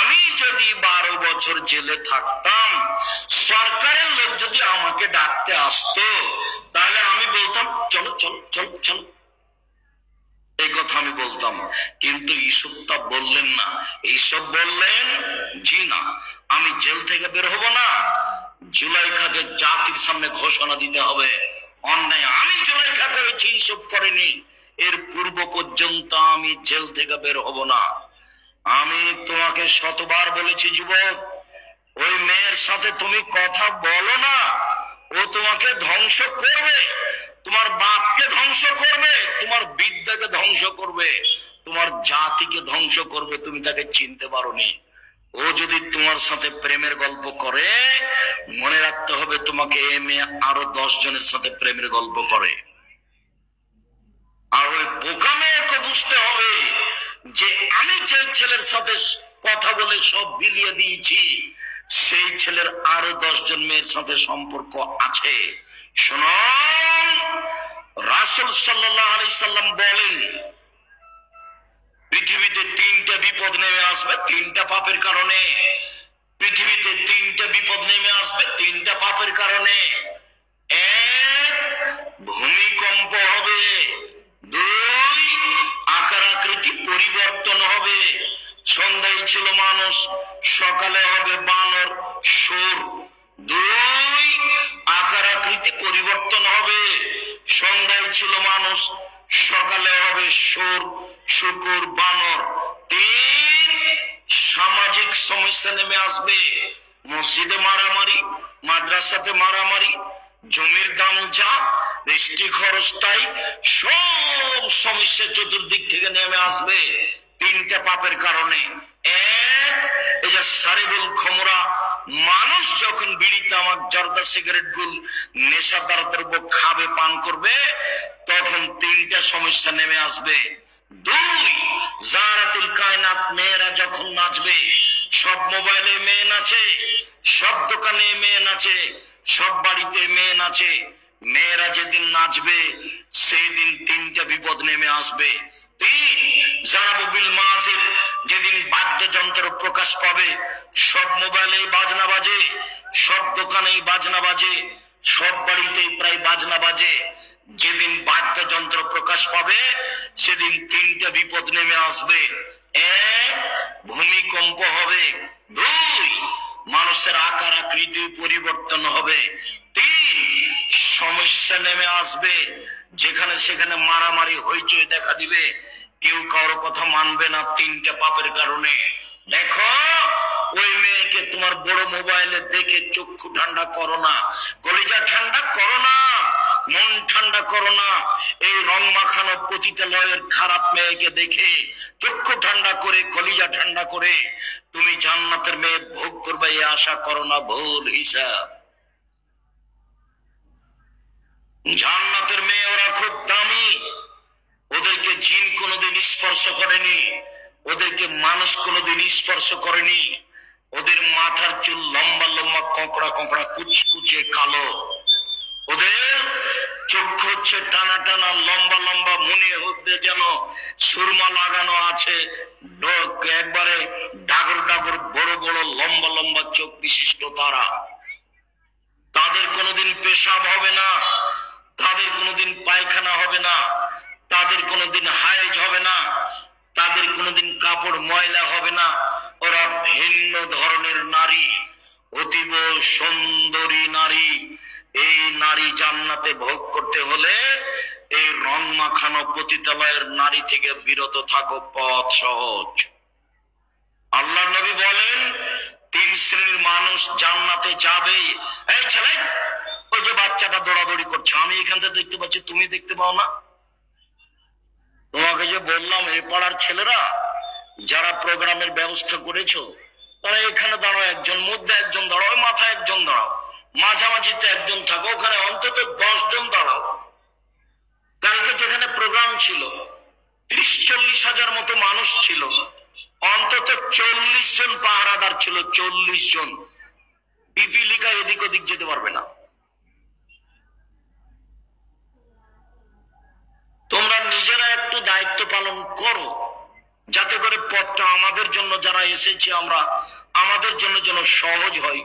আমি যদি 12 বছর জেলে থাকতাম, সরকারের লোক যদি আমাকে ডাকতে আসতো, তাহলে আমি বলতাম চলো চলো চলো চলো, এই কথা আমি বলতাম। কিন্তু ইসব তা বললেন না। এইসব বললেন জি না, আমি জেল থেকে বের হব না, জুলাইখাকে জাতির সামনে ঘোষণা দিতে হবে অন্যায় আমি জুলাইখা করেছি, এইসব করেনি। এর পূর্ব পর্যন্ত আমি জেল থেকে বের হব না। আমি তোমাকে শতবার বলেছি যুবক, ওই মেয়ের সাথে তুমি কথা বলো না, ও তোমাকে ধ্বংস করবে, তোমার বাপকে ধ্বংস করবে, তোমার বিদ্যাকে ধ্বংস করবে, তোমার জাতিকে ধ্বংস করবে। তুমি তাকে চিনতে পারোনি। ও যদি তোমার সাথে প্রেমের গল্প করে, মনে রাখতে হবে তোমাকে এ মেয়ে আরো 10 জনের সাথে প্রেমের গল্প করে। আর ওই বোকা মেয়েকে বুঝতে হবে যে আমি যে ছেলের সাথে কথা বলে সব বিলিয়ে দিয়েছি, সেই ছেলের আরো 10 জন মেয়ের সাথে সম্পর্ক আছে। শুনুন, রাসূল সাল্লাল্লাহু আলাইহি সাল্লাম বলেন, পৃথিবীতে 3টা বিপদ নেমে আসবে 3টা পাপের কারণে। পৃথিবীতে 3টা বিপদ নেমে আসবে 3টা পাপের কারণে। 1, ভূমিকম্প হবে। 2, আকার আকৃতি পরিবর্তন হবে। সন্ধ্যায় ছিল মানুষ, সকালে হবে বানর সুর। 2, আকার আকৃতি পরিবর্তন হবে। সন্ধ্যায় ছিল মানুষ, সকালে হবে সুর, শুকুর, বানর। 3, সামাজিক সমস্যা নেমে আসবে। মসজিদে মারামারি, মাদ্রাসাতে মারামারি, জমির দাম যা, রেস্টি খরচ তাই, সব সমস্যা চতুর্দিক থেকে নেমে আসবে 3টা পাপের কারণে। 1, এই যে সারিবুল খমরা, মানুষ যখন বিড়ি, তামাক, জর্দা, সিগারেট, গুল, নেশাদার দ্রব্য খাবে, পান করবে, তখন 3টা সমস্যা নেমে আসবে। 2, জারাতুল কায়নাত, মেয়েরা যখন নাচবে, সব মোবাইলে মেয়ে নাচে, সব দোকানে মেয়ে নাচে, সব বাড়িতে মেয়ে নাচে। মেয়েরা যেদিন নাচবে সেই দিন 3টা বিপদ নেমে আসবে। 3, জারাবুল মাজিদ, যেদিন বাদ্যযন্ত্র প্রকাশ পাবে, সব মোবাইলে বাজনা বাজে, সব দোকানেই বাজনা বাজে, সব বাড়িতেই প্রায় বাজনা বাজে। যেদিন বাদ্যযন্ত্র প্রকাশ পাবে সেদিন 3টা বিপদ নেমে আসবে। 1, ভূমিকম্প হবে। 2, মানুষের আকার আকৃতি পরিবর্তন হবে। 3, সমস্যা নেমে আসবে, যেখানে সেখানে মারামারি হইচই দেখা দিবে, কেউ কারোর কথা মানবে না 3টা পাপের কারণে। দেখো, ওই মেয়েকে তোমার বড় মোবাইলে দেখে চক্ষু ঠান্ডা করো না, কলিজা ঠান্ডা করো না, মন ঠান্ডা করো না। এই রং মাখানো পতিতালয়ের খারাপ মেয়েকে দেখে চক্ষু ঠান্ডা করে, কলিজা ঠান্ডা করে তুমি জান্নাতের মেয়ে ভোগ করবে এই আশা করো না, ভুল হিসাব। জান্নাতের মেয়ে ওরা খুব দামি, ওদেরকে জিন কোনোদিন স্পর্শ করেনি, ওদেরকে মানুষ কোনোদিন স্পর্শ করেনি। ওদের মাথার চুল লম্বা লম্বা, কোঁকড়া কোঁকড়া, কুচকুচে কালো। ওদের চক্ষু হচ্ছে টানা টানা, লম্বা লম্বা, মনে হচ্ছে যেন সুরমা লাগানো আছে, একবারে ডাগর ডাগর, বড় বড় লম্বা লম্বা চোখ বিশিষ্ট তারা। তাদের কোনোদিন পেশাব হবে না, তাদের কোনোদিন পায়খানা হবে না, তাদের কোনোদিন হায়েজ হবে না, তাদের কোনোদিন কাপড় ময়লা হবে না। ওরা ভিন্ন ধরনের নারী, অতীব সুন্দরী নারী। এই নারী জান্নাতে ভোগ করতে হলে এই রং মাখানো পতিতালয়ের নারী থেকে বিরত থাকো, পথ সহজ। আল্লাহ নবী বলেন 3 শ্রেণীর মানুষ জান্নাতে যাবে। এই ছেলে, ওই যে বাচ্চাটা দৌড়াদৌড়ি করছে, আমি এখান থেকে দেখতে পাচ্ছি, তুমি দেখতে পাও না? তোমাকে যে বললাম, এই পাড়ার ছেলেরা যারা প্রোগ্রামের ব্যবস্থা করেছো, তারা এখানে দাঁড়াও, একজন মধ্যে একজন দাঁড়াও, মাথায় একজন দাঁড়াও, মাঝামাঝিতে একজন থাকো, ওখানে অন্তত 10 জন দাঁড়াও। কালকে যেখানে প্রোগ্রাম ছিল 30-40 হাজার মতো মানুষ ছিল, অন্তত 40 জন পাহারাদার ছিল, 40 জন। পিপিলিকা এদিক ওদিক যেতে পারবে না। তোমরা নিজেরা একটু দায়িত্ব পালন করো, যাতে করে পথটা আমাদের জন্য যারা এসেছি আমরা, আমাদের জন্য যেন সহজ হয়।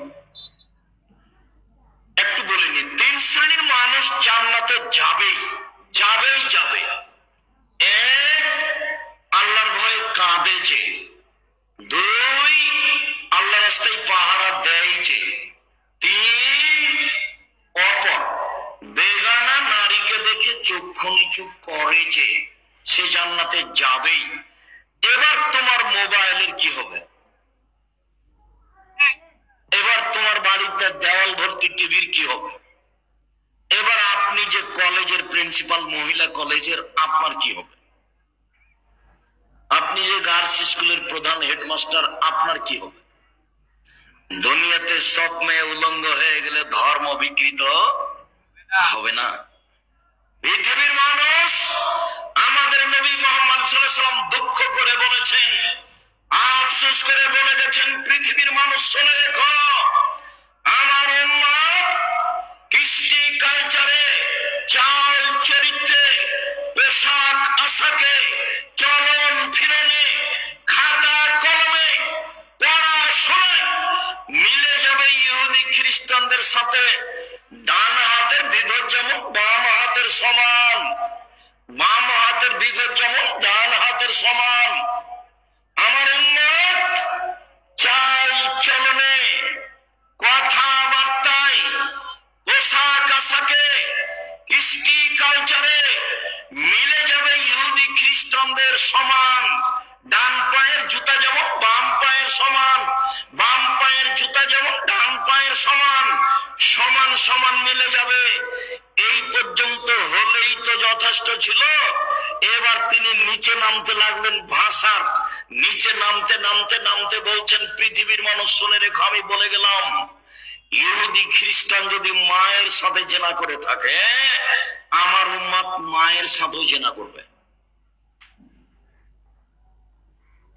একটু বলে নি, 3 শ্রেণীর মানুষ জান্নাতে যাবেই যাবেই যাবে। এক, আল্লাহর ভয়ে কাঁদেছে। 2, আল্লাহ রাস্তায় পাহারা দেয়ছে। 3, অপর বেগানা নারীকে দেখে চক্ষু নিচু করেছে, সে জান্নাতে যাবেই। এবার তোমার মোবাইলের কি হবে? এবার তোমার বাড়িতে দেওয়াল ভর্তি টিভির কি হবে? এবার আপনি যে কলেজের প্রিন্সিপাল, মহিলা কলেজের, আপনার কি হবে? আপনি যে গার্লস স্কুলের প্রধান হেডমাস্টার, আপনার কি হবে? দুনিয়াতে সব মেয়ে উলঙ্গ হয়ে গেলে ধর্ম বিকৃত হবে না। পৃথিবীর মানুষ, আমাদের নবী মুহাম্মদ সাল্লাল্লাহু আলাইহি ওয়াসাল্লাম দুঃখ করে বলেছেন, আফসোস করে বলে গেছেন, পৃথিবীর মানুষ শুনে রেখো, আমার উম্মত কৃষ্টি কালচারে, চাল চরিত্রে, পোশাক আশাকে, চলন ফিরনে, খাতা কলমে, পড়াশোনায় মিলে যাবে ইহুদি খ্রিস্টানদের সাথে। ডান হাতের বিঘত যেমন বাম হাতের সমান, বাম হাতের বিঘত যেমন ডান হাতের সমান। আমার উম্মত চাল চলনে, কথাবার্তায়, পোশাক আশাকে, কৃষ্টি কালচারে মিলে যাবে ইহুদি খ্রিস্টানদের সমান। ডান পায়ের জুতা যেমন বাম পায়ের সমান, বাম পায়ের জুতা যেমন ডান পায়ের সমান, সমান সমান মিলে যাবে। এই পর্যন্ত হলেই তো যথেষ্ট ছিল। এবার তিনি নিচে নামতে লাগলেন, ভাষার নিচে নামতে নামতে নামতে বলছেন, পৃথিবীর মানুষ শুনে রেখো, আমি বলে গেলাম, ইহুদি খ্রিস্টান যদি মায়ের সাথে জেনা করে থাকে, আমার উম্মত মায়ের সাথেও জেনা করবে।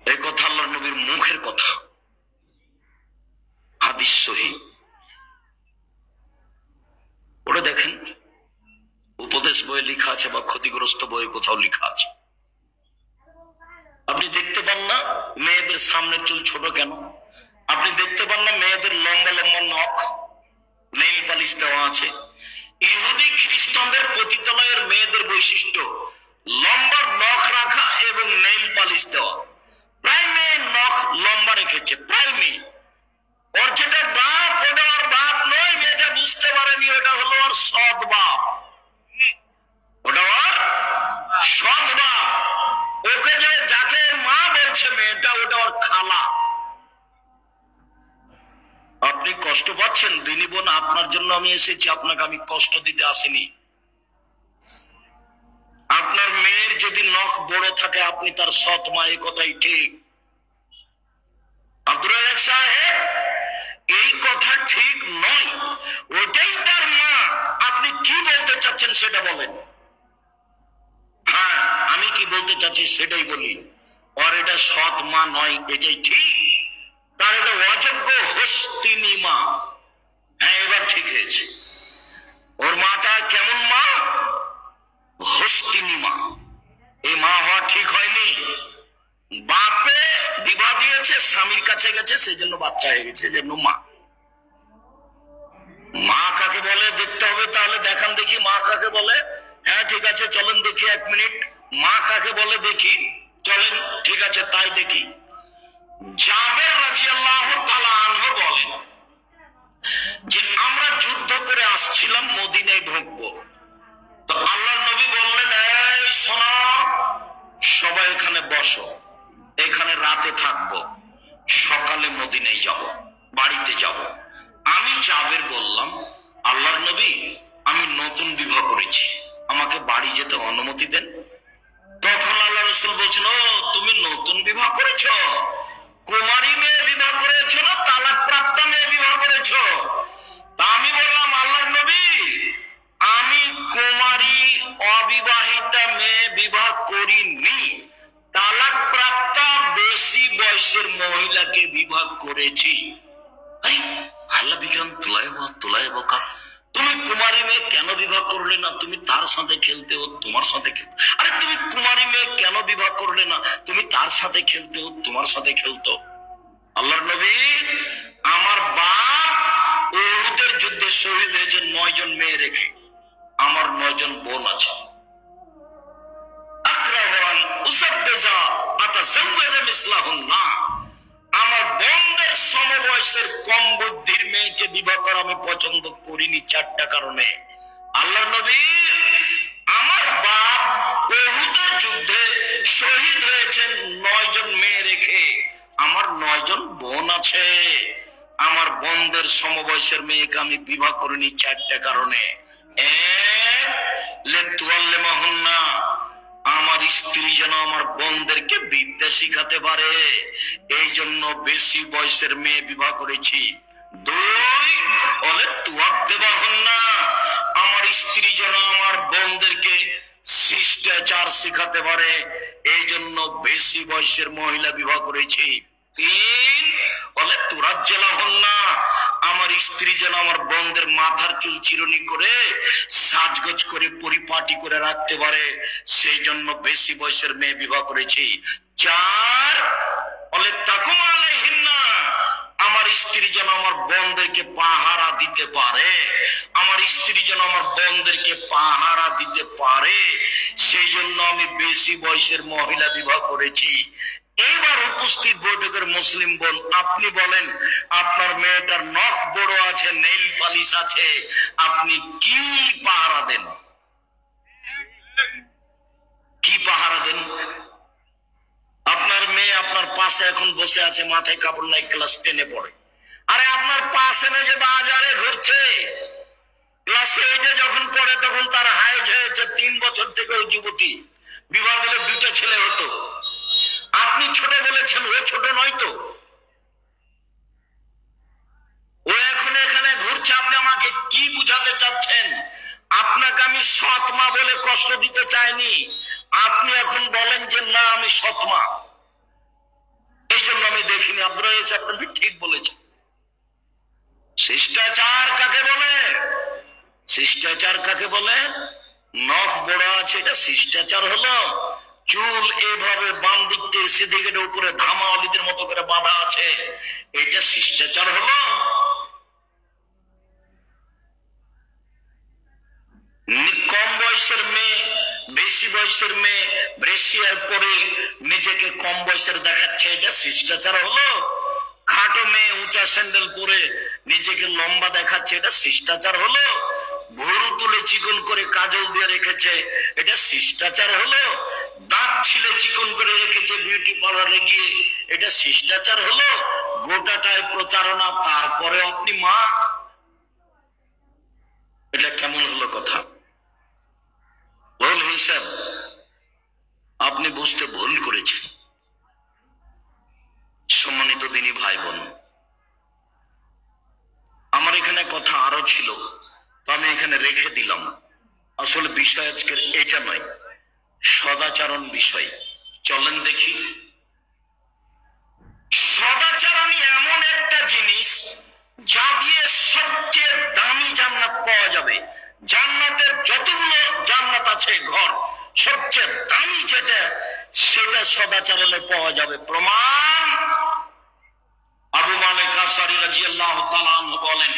এই কথা আল্লাহর নবীর মুখের কথা, হাদিস সহিহ। ওটা দেখেন, উপদেশ বইয়ে লেখা আছে বা ক্ষতিগ্রস্ত বইয়ে কোথাও লেখা আছে। আপনি দেখতে পান না মেয়েদের সামনের চুল ছোট কেন? আপনি দেখতে পান না মেয়েদের লম্বা লম্বা নখ, নেইল পালিশ দেওয়া আছে। ইহুদি খ্রিস্টানদের পতিতালয়ের মেয়েদের বৈশিষ্ট্য লম্বা নখ রাখা এবং নেইল পালিশ দেওয়া। প্রায় মেয়ে নখ লম্বা রেখেছে, প্রায় মেয়ে। ওর যেটা বাপ, ওটা ওর বাপ নয়, মেয়েটা বুঝতে পারেনি, ওটা হলো ওর সৎ বাপ, ওটা ওর সৎ বাপ। ওকে যে যাকে মা বলছে মেয়েটা, ওটা ওর খালা। আপনি কষ্ট পাচ্ছেন দিনী বোন, আপনার জন্য আমি এসেছি, আপনাকে আমি কষ্ট দিতে আসিনি। আপনার মেয়ের যদি নখ বড় থাকে, আপনি তার সৎ মা, এই কথাই ঠিক। আব্দুর রাজ্জাক সাহেব, এই কথা ঠিক নয়, ওটাই তার মা। আপনি কি বলতে চাচ্ছেন সেটা বলেন। হ্যাঁ, আমি কি বলতে চাচ্ছি সেটাই বলি। আর এটা সৎ মা নয়, এটাই ঠিক। তার এটা অযোগ্য হস্তিনী মা। হ্যাঁ, এবার ঠিক হয়েছে। ওর মাটা কেমন মা? হস্তিনী মা। এই মা হওয়া ঠিক হয়নি। বাপে বিবাহ দিয়েছে, স্বামীর কাছে গেছে, সেজন্য বাচ্চা হয়ে গেছে, যেন মা। মা কাকে বলে দেখতে হবে, তাহলে দেখান দেখি মা কাকে বলে। হ্যাঁ ঠিক আছে, চলেন দেখি 1 মিনিট, মা কাকে বলে দেখি। চলেন, ঠিক আছে, তাই দেখি। জাবের রাদিয়াল্লাহু তাআলা আনহু বলেন যে আমরা যুদ্ধ করে আসছিলাম, মদিনায় ঢুকবো। তো আল্লাহর নবী বললেন, এই শোনো, সবাই এখানে বসো, এখানে রাতে থাকবো, সকালে মদিনায় যাব, বাড়িতে যাব। আমি জাবের বললাম, আল্লাহর নবী, আমি নতুন বিবাহ করেছি, আমাকে বাড়ি যেতে অনুমতি দেন। তখন আল্লাহ রাসূল বলছেন, ও তুমি নতুন বিবাহ করেছো? কুমারী মেয়ে বিবাহ করেছো না তালাক প্রাপ্ত মেয়ে বিবাহ করেছো? তা আমি বললাম, আল্লাহর নবী, আমি কুমারী অবিবাহিতা মেয়ে বিবাহ করিনি, তালাক প্রাপ্ত বেশি বয়সের মহিলাকে বিবাহ করেছি। আল্লাহ বিজ্ঞান তোলায় বোকা, তুমি কুমারী মেয়ে কেন বিবাহ করলে না? তুমি তার সাথে খেলতে, ও তোমার সাথে খেলতো। আরে তুমি কুমারী মেয়ে কেন বিবাহ করলে না? তুমি তার সাথে খেলতে, ও তোমার সাথে খেলতো। আল্লাহর নবী, আমার বাপ উহুদের যুদ্ধে শহীদ হয়েছে 9 জন মেয়ে রেখে, আমার 9 জন বোন আছে। আমার বোনদের সমবয়সের কম বুদ্ধির মেয়েকে বিবাহ করা আমি পছন্দ করিনি 4টা কারণে। আল্লাহর নবী, আমার বাপ উহুদের যুদ্ধে শহীদ হয়েছেন 9 জন মেয়ে রেখে, আমার 9 জন বোন আছে। আমার বোনদের সমবয়সের মেয়েকে আমি বিবাহ করিনি 4টা কারণে। আমার স্ত্রী যেন আমার বোনদেরকে বিদ্যা শিখাতে পারে, এই জন্য বেশি বয়সের মেয়ে বিবাহ করেছি। 2, আমার স্ত্রী যেন আমার বোনদেরকে শিষ্টাচার শিখাতে পারে, এই জন্য বেশি বয়সের মহিলা বিবাহ করেছি। 3, আমার স্ত্রী যেন আমার বোনদের মাথার চুল চিরুনি করে সাজগোজ করে পরিপাটি করে রাখতে পারে, সেই জন্য বেশি বয়সের মেয়ে বিবাহ করেছি। 4, আমার স্ত্রী যেন আমার বোনদেরকে পাহারা দিতে পারে, আমার স্ত্রী যেন আমার বোনদেরকে পাহারা দিতে পারে, সেই জন্য আমি বেশি বয়সের মহিলা বিবাহ করেছি। এবার উপস্থিত বৈঠকের মুসলিম বোন, আপনি বলেন, আপনার মেয়েটার নখ বড় আছে, নেইল পালিশ আছে, আপনি কি পাহারা দেন? কি পাহারা দেন? আপনার মেয়ে আপনার পাশে এখন বসে আছে, মাথায় কাপড় নাই, ক্লাস 10-এ পড়ে। আরে আপনার পাশে না যে বাজারে ঘুরছে, ক্লাস 8-এ যখন পড়ে তখন তার হাইজ হয়েছে 3 বছর থেকে, ওই যুবতী বিবাহ দিলে 2টা ছেলে হতো। আপনি ছোট বলেছেন, ও ছোট নয় তো, ও এখন এখানে ঘুরছে। আপনি আমাকে কি বুঝাতে চাচ্ছেন? আপনাকে আমি সৎ মা বলে কষ্ট দিতে চাইনি, আপনি এখন বলেন যে না আমি সৎ মা, এই জন্য আমি দেখিনি। আপনারা আপনি ঠিক বলেছেন। শিষ্টাচার কাকে বলে? শিষ্টাচার কাকে বলে? নখ বড় আছে এটা শিষ্টাচার হলো? চুল এভাবে বাম দিক থেকে সেদিকে উপরে ধামাওয়ালিদের মতো করে বাঁধা আছে, এটা শিষ্টাচার হলো? কম বয়সের মেয়ে, বেশি বয়সের মেয়ে ব্রেসিয়ার পরে নিজেকে কম বয়সের দেখাচ্ছে, এটা শিষ্টাচার হলো? খাটো মেয়ে উঁচা স্যান্ডেল পরে নিজেকে লম্বা দেখাচ্ছে, এটা শিষ্টাচার হলো? ভুরু তুলে চিকন করে কাজল দিয়ে রেখেছে, এটা শিষ্টাচার হলো? দাঁত ছিলে চিকন করে রেখেছে বিউটি পার্লারে গিয়ে, এটা শিষ্টাচার হলো? গোটাটায় প্রতারণা, তারপরে আপনি মা, এটা কেমন হলো কথা? ভুল হিসাব, আপনি বুঝতে ভুল করেছেন। সম্মানিত দিনী ভাই বোন, আমার এখানে কথা আরো ছিল, তো আমি এখানে রেখে দিলাম। আসলে বিষয় আজকের এটা নয়, সদাচরণ বিষয়। চলেন দেখি। সদাচরণ এমন একটা জিনিস যা দিয়ে সবচেয়ে দামি জান্নাত পাওয়া যাবে। জান্নাতের যতগুলো জান্নাত আছে ঘর, সবচেয়ে দামি যেটা, সেটা সদাচরণে পাওয়া যাবে। প্রমাণ, আবু মালিক আশআরী রাদিয়াল্লাহু তাআলা আনহু বলেন,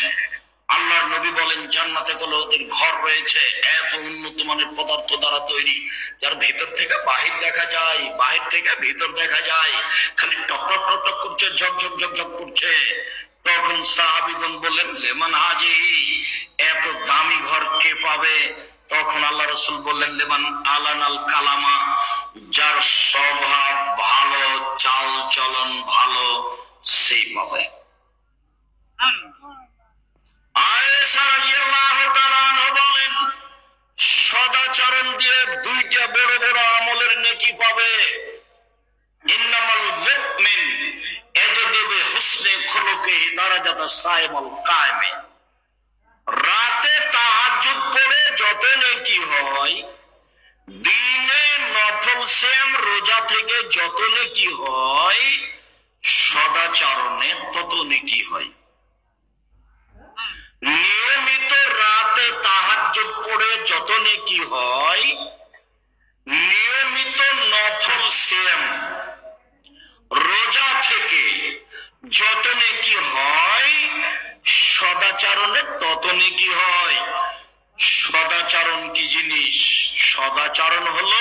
আল্লাহর নবী বলেন, জান্নাতে কোনো ওদের ঘর রয়েছে এত উন্নত মানের পদার্থ দ্বারা তৈরি, যার ভেতর থেকে বাহির দেখা যায়, বাহির থেকে ভেতর দেখা যায়, খালি টক টক টক টক করছে, ঝকঝক ঝকঝক করছে। তখন সাহাবীগণ বললেন, লেমান হাজি, এত দামি ঘর কে পাবে? তখন আল্লাহ রাসূল বললেন, লেমান আলানাল কালামা, যার স্বভাব ভালো, চাল চলন ভালো, সেই পাবে। আয়েশা রাদিয়াল্লাহু তাআলা আনহা বলেন, সদাচরণ দিয়ে 2টা বড় বড় আমলের নেকি পাবে। ইন্নামাল মুমিন ইয়াজদু বিহুসনি খুলুকিহি দারাজাতা সাইমুল কায়েমে। রাতে তাহাজ্জুদ পড়ে যত নেকি হয়, দিনে নফল সিয়াম রোজা থেকে যত নেকি হয়, সদাচরণে তত নেকি হয়। নিয়মিত রাত নেকি হয়, সদাচরণে তত নেকি হয়। সদাচরণ কি জিনিস? সদাচরণ হলো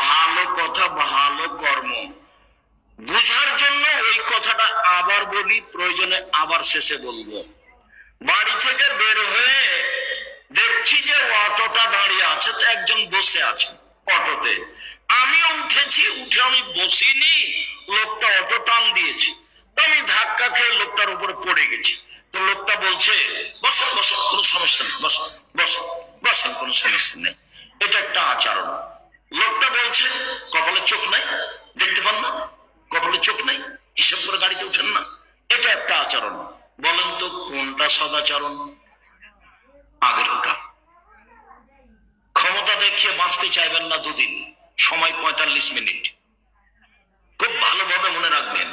ভালো কথা, ভালো কর্ম। বুঝার জন্য ওই কথাটা আবার বলি, প্রয়োজনে আবার শেষে বলবো। বাড়ি থেকে বের হয়ে দেখছি যে অটোটা দাঁড়িয়ে আছে, তো একজন বসে আছে অটোতে। আমিও উঠেছি, উঠে আমি বসিনি, লোকটা অটো টান দিয়েছি, তো আমি ধাক্কা খেয়ে লোকটার উপরে পড়ে গেছি। তো লোকটা বলছে বসেন বসেন, কোনো সমস্যা নেই, বসেন বসেন বসেন, কোনো সমস্যা নেই। এটা একটা আচরণ। লোকটা বলছে কপালে চোখ নাই, দেখতে পান না? কপালে চোখ নাই, হিসাব করে গাড়িতে উঠেন না। এটা একটা আচরণ। বলেন তো কোনটা সদাচরণ? আগেরটা। ক্ষমতা দেখিয়ে বাঁচতে চাইবেন না দুদিন, সময় 45 মিনিট। খুব ভালোভাবে মনে রাখবেন,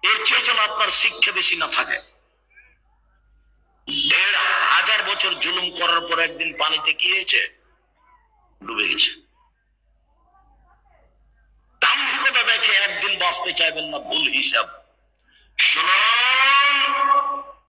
এর চেয়ে যেন আপনার শিক্ষা বেশি না থাকে। ১,৫০০ বছর জুলুম করার পর একদিন পানিতে কি হয়েছে? ডুবে গেছে। দাম্ভিকতা দেখে একদিন বাঁচতে চাইবেন না, ভুল হিসাব। শোনো,